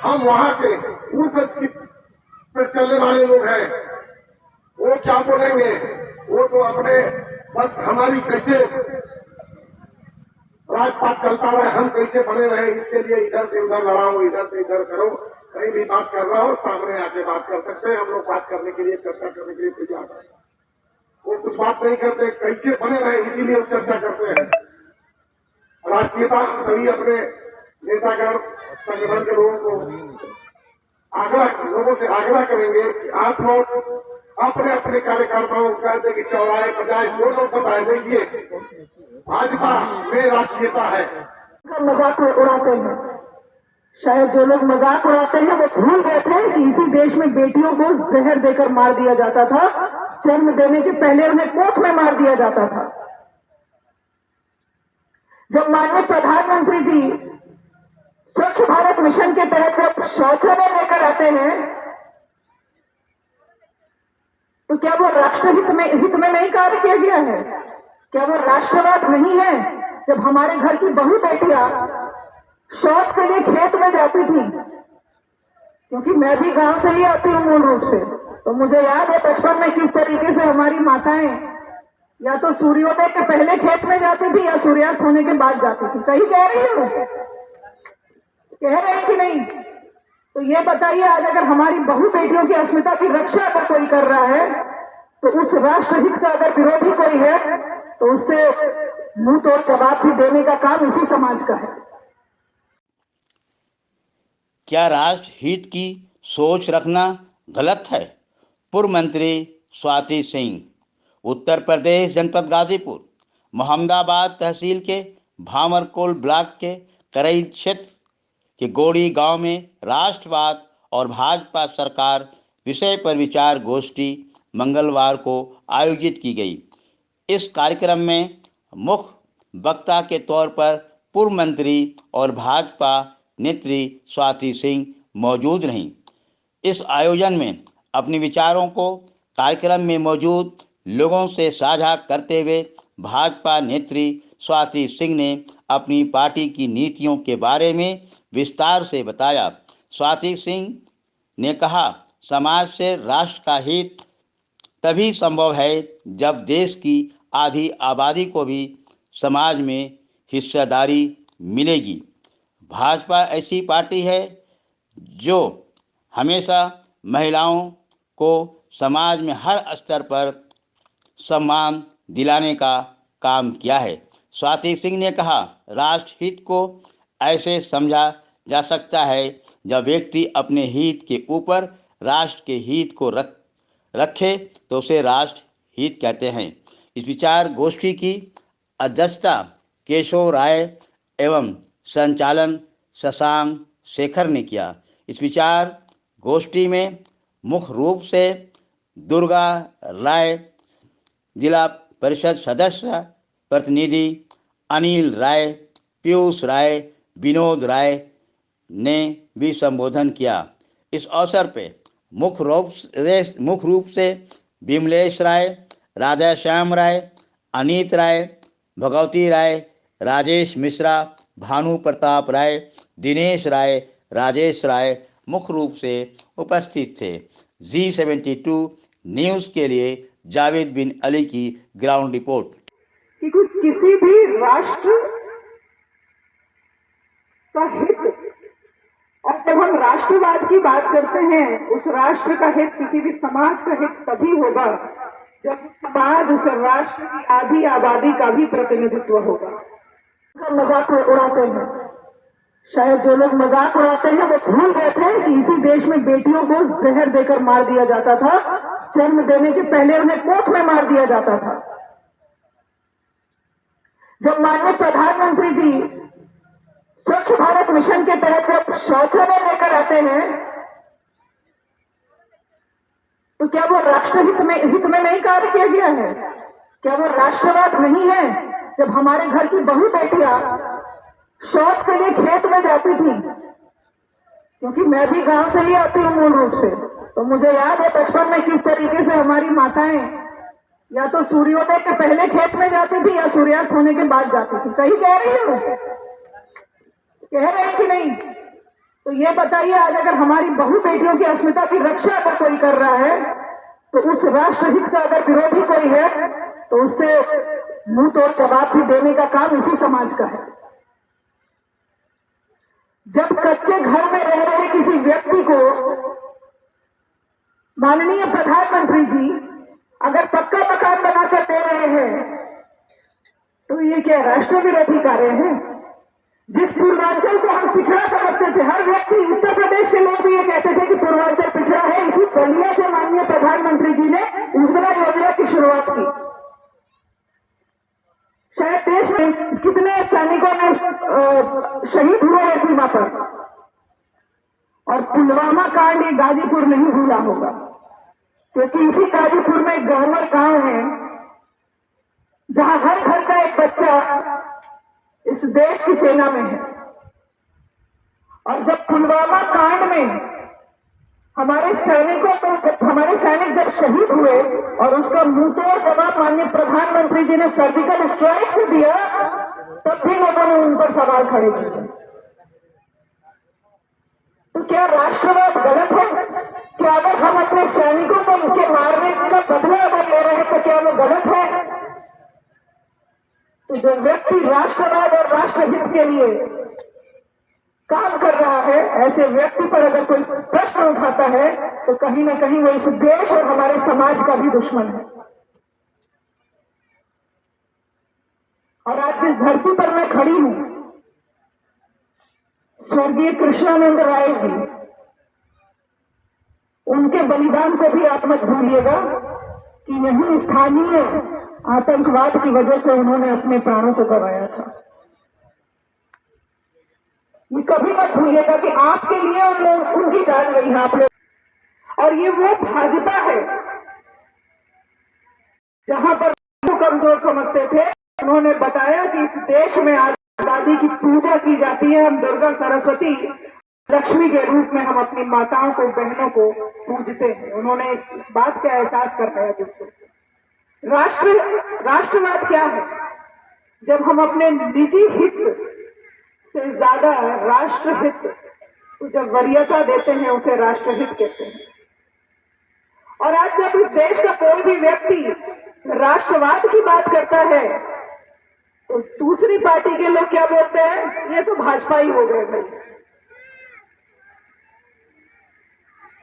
हम वहां से उस संस्कृति पर चलने वाले लोग हैं, वो क्या बोलेंगे? वो तो अपने बस हमारी कैसे राजपाट चलता रहे, हम कैसे बने रहे, इसके लिए इधर से उधर लड़ाओ, इधर से इधर करो। कहीं भी बात कर रहा हो सामने आके बात कर सकते हैं, हम लोग बात करने के लिए, चर्चा करने के लिए तैयार है। वो कुछ बात नहीं करते, कैसे बने रहे इसीलिए वो चर्चा करते हैं। राष्ट्रीयता हम सभी अपने नेतागण संगठन के लोगों से आग्रह करेंगे कि आप लोग अपने अपने कार्यकर्ताओं को कहते कि चौराहे बजाय जो लोग बताए, देखिए भाजपा में राष्ट्रीयता है। मजाक उड़ाते हैं, शायद जो लोग मजाक उड़ाते हैं वो भूल गए थे कि इसी देश में बेटियों को जहर देकर मार दिया जाता था, जन्म देने के पहले उन्हें कोख में मार दिया जाता था। जब माननीय प्रधानमंत्री जी स्वच्छ भारत मिशन के तहत जब शौचालय लेकर आते हैं तो क्या वो राष्ट्रहित में नहीं कार्य किया गया है? क्या वो राष्ट्रवाद नहीं है? जब हमारे घर की बहू बेटियां शौच के लिए खेत में जाती थी, क्योंकि मैं भी गांव से ही आती हूँ मूल रूप से, तो मुझे याद है बचपन में किस तरीके से हमारी माताएं या तो सूर्योदय के पहले खेत में जाती थी या सूर्यास्त होने के बाद जाती थी। सही कह रही हूँ? कह रहे हैं कि नहीं? तो ये बताइए, आज अगर हमारी बहु बेटियों की अस्मिता की रक्षा अगर कोई कर रहा है तो उस राष्ट्रहित का अगर विरोधी कोई है तो उससे मुंह तोड़ जवाब भी देने का काम इसी समाज का है। क्या राष्ट्र हित की सोच रखना गलत है? पूर्व मंत्री स्वाति सिंह। उत्तर प्रदेश जनपद गाजीपुर मोहम्मदाबाद तहसील के भामरकोल ब्लॉक के करई क्षेत्र के गोड़ी गांव में राष्ट्रवाद और भाजपा सरकार विषय पर विचार गोष्ठी मंगलवार को आयोजित की गई। इस कार्यक्रम में मुख्य वक्ता के तौर पर पूर्व मंत्री और भाजपा नेत्री स्वाति सिंह मौजूद रहीं। इस आयोजन में अपने विचारों को कार्यक्रम में मौजूद लोगों से साझा करते हुए भाजपा नेत्री स्वाति सिंह ने अपनी पार्टी की नीतियों के बारे में विस्तार से बताया। स्वाति सिंह ने कहा, समाज से राष्ट्र का हित तभी संभव है जब देश की आधी आबादी को भी समाज में हिस्सेदारी मिलेगी। भाजपा ऐसी पार्टी है जो हमेशा महिलाओं को समाज में हर स्तर पर सम्मान दिलाने का काम किया है। स्वाति सिंह ने कहा, राष्ट्र हित को ऐसे समझा जा सकता है जब व्यक्ति अपने हित के ऊपर राष्ट्र के हित को रखे तो उसे राष्ट्र हित कहते हैं। इस विचार गोष्ठी की अध्यक्षता केशव राय एवं संचालन शशांक शेखर ने किया। इस विचार गोष्ठी में मुख्य रूप से दुर्गा राय, जिला परिषद सदस्य प्रतिनिधि अनिल राय, पीयूष राय, विनोद राय ने भी संबोधन किया। इस अवसर पे मुख्य रूप से विमलेश राय, राधाश्याम राय, अनीत राय, भगवती राय, राजेश मिश्रा, भानु प्रताप राय, दिनेश राय, राजेश राय मुख्य रूप से उपस्थित थे। G72 न्यूज़ के लिए जावेद बिन अली की ग्राउंड रिपोर्ट। कि किसी भी राष्ट्र का हित, और जब हम राष्ट्रवाद की बात करते हैं, उस राष्ट्र का हित, किसी भी समाज का हित तभी होगा जब समाज उस राष्ट्र की आधी आबादी का भी प्रतिनिधित्व होगा। मजाक उड़ाते हैं, शायद जो लोग मजाक उड़ाते हैं वो भूल गए थे कि इसी देश में बेटियों को जहर देकर मार दिया जाता था, जन्म देने के पहले उन्हें कोख में मार दिया जाता था। जब माननीय प्रधानमंत्री जी स्वच्छ भारत मिशन के तहत जब शौचालय लेकर आते हैं तो क्या वो राष्ट्रहित में नहीं कार्य किया गया है? क्या वो राष्ट्रवाद नहीं है? जब हमारे घर की बहू बेटियां शौच के लिए खेत में जाती थी, क्योंकि मैं भी गांव से ही आती हूँ मूल रूप से, तो मुझे याद है बचपन में किस तरीके से हमारी माताएं या तो सूर्योदय के पहले खेत में जाती थी या सूर्यास्त होने के बाद जाती थी। सही कह रही हूँ? कह रहे हैं कि नहीं? तो ये बताइए, आज अगर हमारी बहु बेटियों की अस्मिता की रक्षा अगर कोई कर रहा है, तो उस राष्ट्रहित का अगर विरोधी कोई है, तो उससे मुंह तोड़ जवाब भी देने का काम इसी समाज का है। जब कच्चे घर में रह रहे किसी व्यक्ति को माननीय प्रधानमंत्री जी अगर पक्का मकान बनाकर दे रहे हैं, तो ये क्या राष्ट्र विरोधी कार्य है? जिस पूर्वांचल को हम पिछड़ा समझते थे, हर व्यक्ति, उत्तर प्रदेश के लोग भी ये कहते थे कि पूर्वांचल पिछड़ा है, इसी बलिया से माननीय प्रधानमंत्री जी ने उज्ज्वला योजना की शुरुआत की। शायद देश में कितने सैनिकों ने शहीद हुए हैं सीमा पर, और पुलवामा कांड ये गाजीपुर नहीं भूला होगा, क्योंकि इसी गाजीपुर में एक गवर्नर गांव है जहां हर घर का एक बच्चा इस देश की सेना में है। और जब पुलवामा कांड में हमारे सैनिक जब शहीद हुए और उसका मुंहतोड़ जवाब माननीय प्रधानमंत्री जी ने सर्जिकल स्ट्राइक से दिया, तब भी लोगों ने उन पर सवाल खड़े किए। तो क्या राष्ट्रवाद गलत है? क्या अगर हम अपने सैनिकों को उनके मारने का बदला अगर ले रहे हैं, तो क्या वो गलत है? तो जो व्यक्ति राष्ट्रवाद और राष्ट्रहित के लिए काम कर रहा है, ऐसे व्यक्ति पर अगर कोई प्रश्न उठाता है, तो कहीं ना कहीं वो इस देश और हमारे समाज का भी दुश्मन है। और आज जिस धरती पर मैं खड़ी हूं, स्वर्गीय कृष्णानंद राय जी, उनके बलिदान को भी आप मत भूलिएगा कि यही स्थानीय आतंकवाद की वजह से उन्होंने अपने प्राणों को गंवाया था। ये कभी मत भूलिएगा कि आपके लिए उनकी जान गई है आप लोग। और ये वो भाजपा है जहां पर कमजोर समझते थे, उन्होंने बताया कि इस देश में आज दादी की पूजा की जाती है, हम दुर्गा, सरस्वती, लक्ष्मी के रूप में हम अपनी माताओं को, बहनों को पूजते हैं। उन्होंने इस बात का एहसास कराया जिसको राष्ट्रवाद क्या है? जब हम अपने निजी हित से ज्यादा राष्ट्रहित को जब वरीयता देते हैं, उसे राष्ट्रहित कहते हैं। और आज जब इस देश का कोई भी व्यक्ति राष्ट्रवाद की बात करता है, तो दूसरी पार्टी के लोग क्या बोलते हैं? ये तो भाजपा ही हो गए भाई।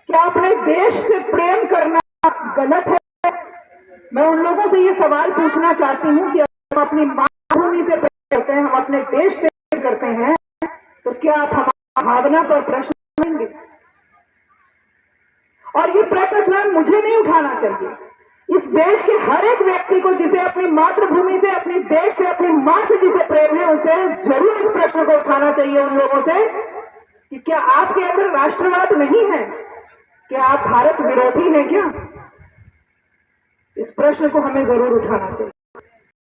क्या अपने देश से प्रेम करना गलत है? मैं उन लोगों से ये सवाल पूछना चाहती हूँ कि हम अपनी मातृभूमि से प्रेम करते हैं, हम अपने देश से प्रेम करते हैं, तो क्या आप हमारी भावना पर प्रश्न करेंगे? और ये प्रश्न स्वयं मुझे नहीं उठाना चाहिए, इस देश के हर एक व्यक्ति को, जिसे अपनी मातृभूमि से, अपने देश से, अपनी मां से जिसे प्रेम है, उसे जरूर इस प्रश्न को उठाना चाहिए उन लोगों से कि क्या आपके अंदर राष्ट्रवाद नहीं है? क्या आप भारत विरोधी हैं क्या? इस प्रश्न को हमें जरूर उठाना चाहिए।